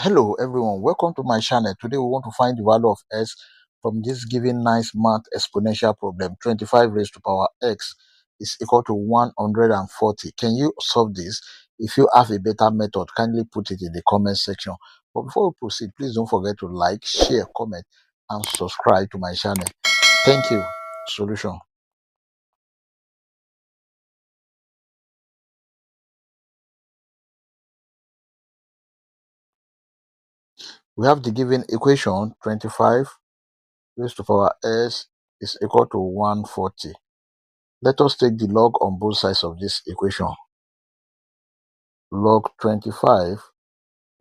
Hello everyone, welcome to my channel. Today we want to find the value of s from this given nice math exponential problem. 25 raised to power x is equal to 140. Can you solve this? If you have a better method, kindly put it in the comment section. But before we proceed, please don't forget to like, share, comment and subscribe to my channel. Thank you. Solution. We have the given equation 25 raised to power s is equal to 140. Let us take the log on both sides of this equation. Log 25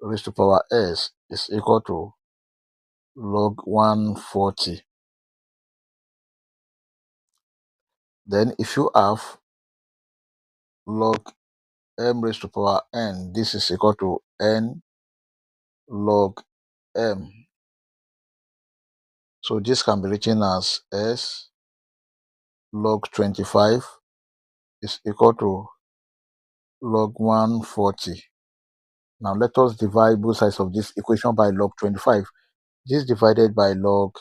raised to power s is equal to log 140. Then if you have log m raised to power n, this is equal to n log m. So this can be written as s log 25 is equal to log 140. Now let us divide both sides of this equation by log 25. This divided by log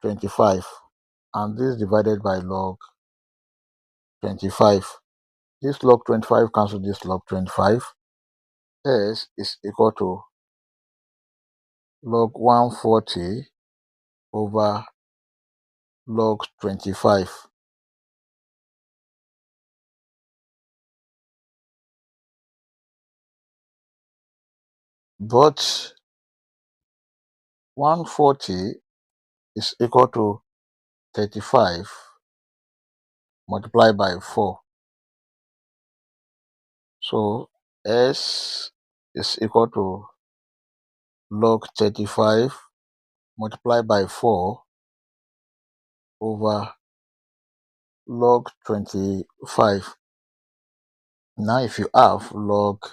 25 and this divided by log 25. This log 25 cancel this log 25. S is equal to log 140 over log 25. But 140 is equal to 35 multiplied by 4. So S is equal to log 35 multiplied by 4 over log 25. Now if you have log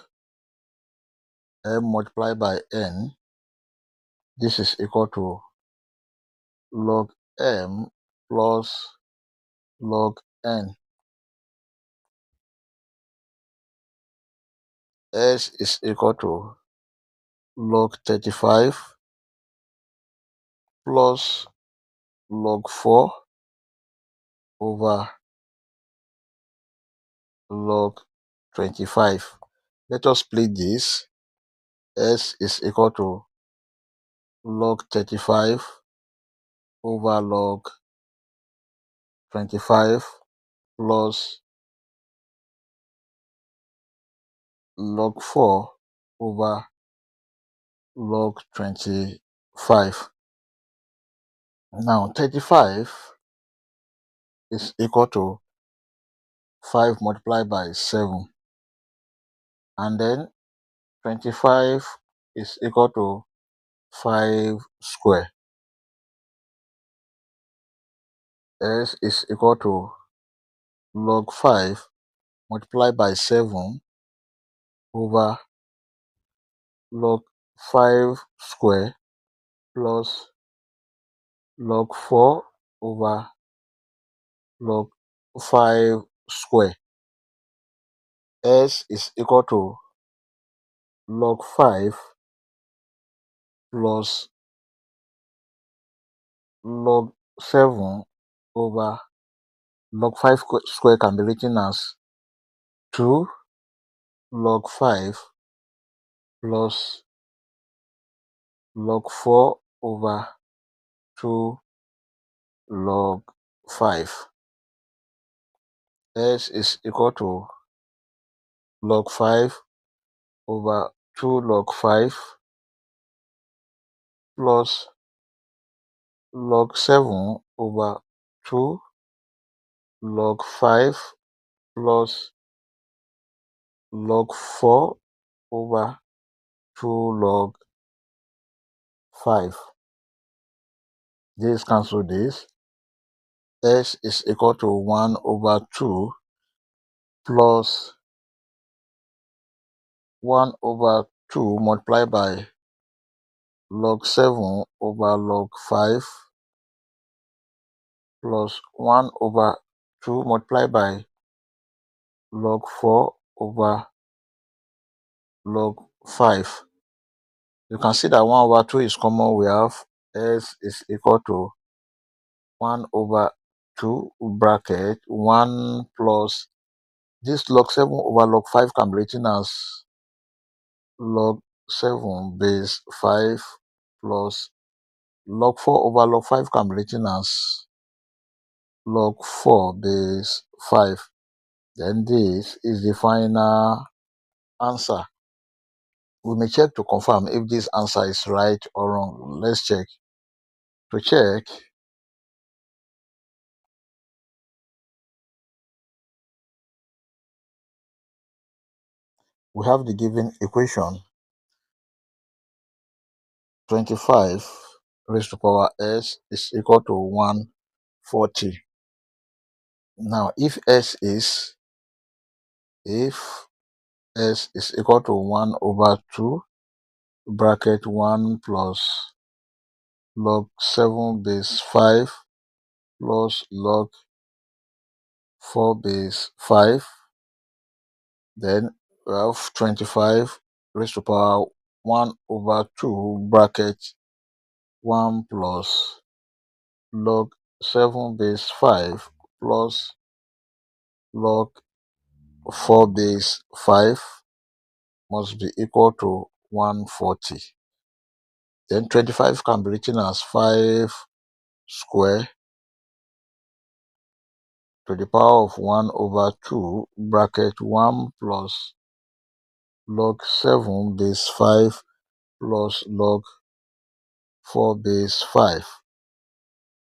m multiplied by n, this is equal to log m plus log n. S is equal to log 35 plus log 4 over log 25. Let us split this. S is equal to log 35 over log 25 plus log 4 over log 25. Now 35 is equal to 5 multiplied by 7, and then 25 is equal to 5 square. S is equal to log 5 multiplied by 7 over log 5 square plus log 4 over log 5 square. S is equal to log 5 plus log 7 over log 5 square can be written as 2 log 5 plus log 4 over 2 log 5. S is equal to log 5 over 2 log 5 plus log 7 over 2 log 5 plus log 4 over 2 log 5. This cancel this. S is equal to 1 over 2 plus 1 over 2 multiplied by log 7 over log 5 plus 1 over 2 multiplied by log 4 over log 5. You can see that 1 over 2 is common. We have s is equal to 1 over 2 bracket 1 plus this log 7 over log 5 can be written as log 7 base 5 plus log 4 over log 5 can be written as log 4 base 5. Then this is the final answer. We may check to confirm if this answer is right or wrong. Let's check. To check, we have the given equation 25 raised to power s is equal to 140. Now, if s is equal to 1 over 2 bracket 1 plus log 7 base 5 plus log 4 base 5, then we have 25 raised to power 1 over 2 bracket 1 plus log 7 base 5 plus log 4 base 5 must be equal to 140. Then 25 can be written as 5 square to the power of 1 over 2 bracket 1 plus log 7 base 5 plus log 4 base 5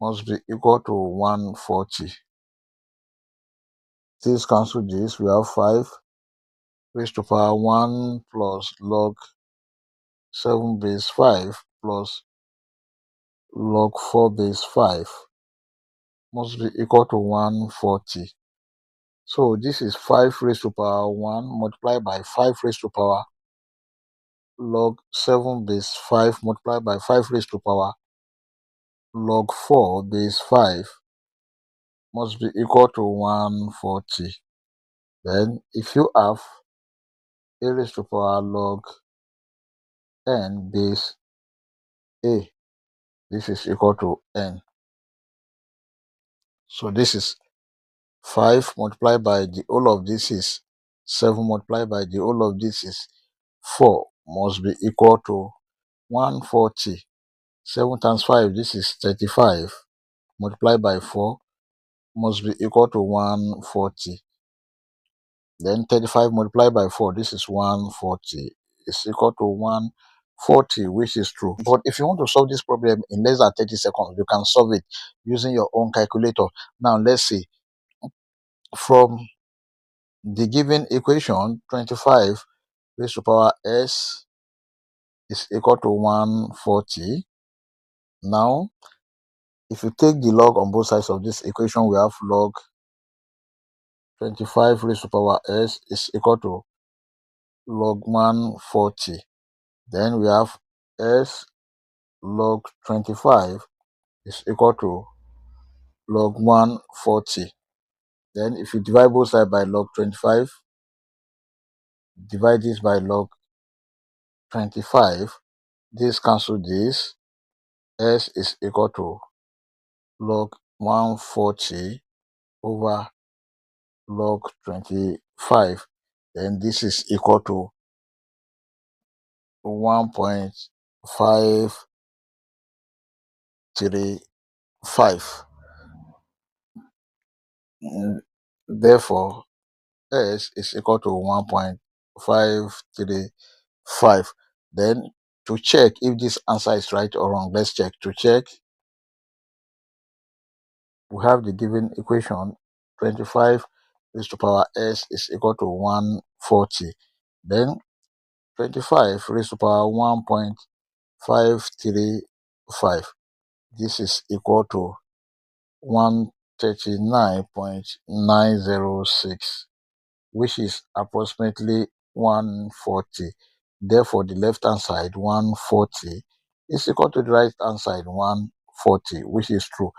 must be equal to 140. This cancel this. We have 5 raised to power 1 plus log 7 base 5 plus log 4 base 5 must be equal to 140. So this is 5 raised to power 1 multiplied by 5 raised to power log 7 base 5 multiplied by 5 raised to power log 4 base 5 must be equal to 140. Then if you have a raised to power log n base a, this is equal to n. So this is 5 multiplied by the whole of this is 7 multiplied by the whole of this is 4 must be equal to 140. 7 times 5, this is 35, multiplied by 4 must be equal to 140. Then 35 multiplied by 4, this is 140, is equal to 140, which is true. But if you want to solve this problem in less than 30 seconds, you can solve it using your own calculator. Now, let's see. From the given equation, 25 raised to power s is equal to 140. Now, if you take the log on both sides of this equation, we have log 25 raised to power s is equal to log 140. Then we have s log 25 is equal to log 140. Then if you divide both sides by log 25, divide this by log 25, this cancel this, s is equal to log 140 over log 25. Then this is equal to 1.535. Therefore, s is equal to 1.535. Then to check if this answer is right or wrong, let's check. To check, we have the given equation 25 raised to power s is equal to 140. Then 25 raised to power 1.535. This is equal to 139.906, which is approximately 140. Therefore, the left hand side 140 is equal to the right hand side 140, which is true.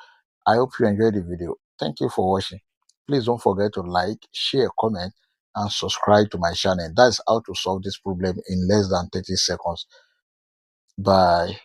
I hope you enjoyed the video. Thank you for watching. Please don't forget to like, share, comment, and subscribe to my channel. That's how to solve this problem in less than 30 seconds. Bye.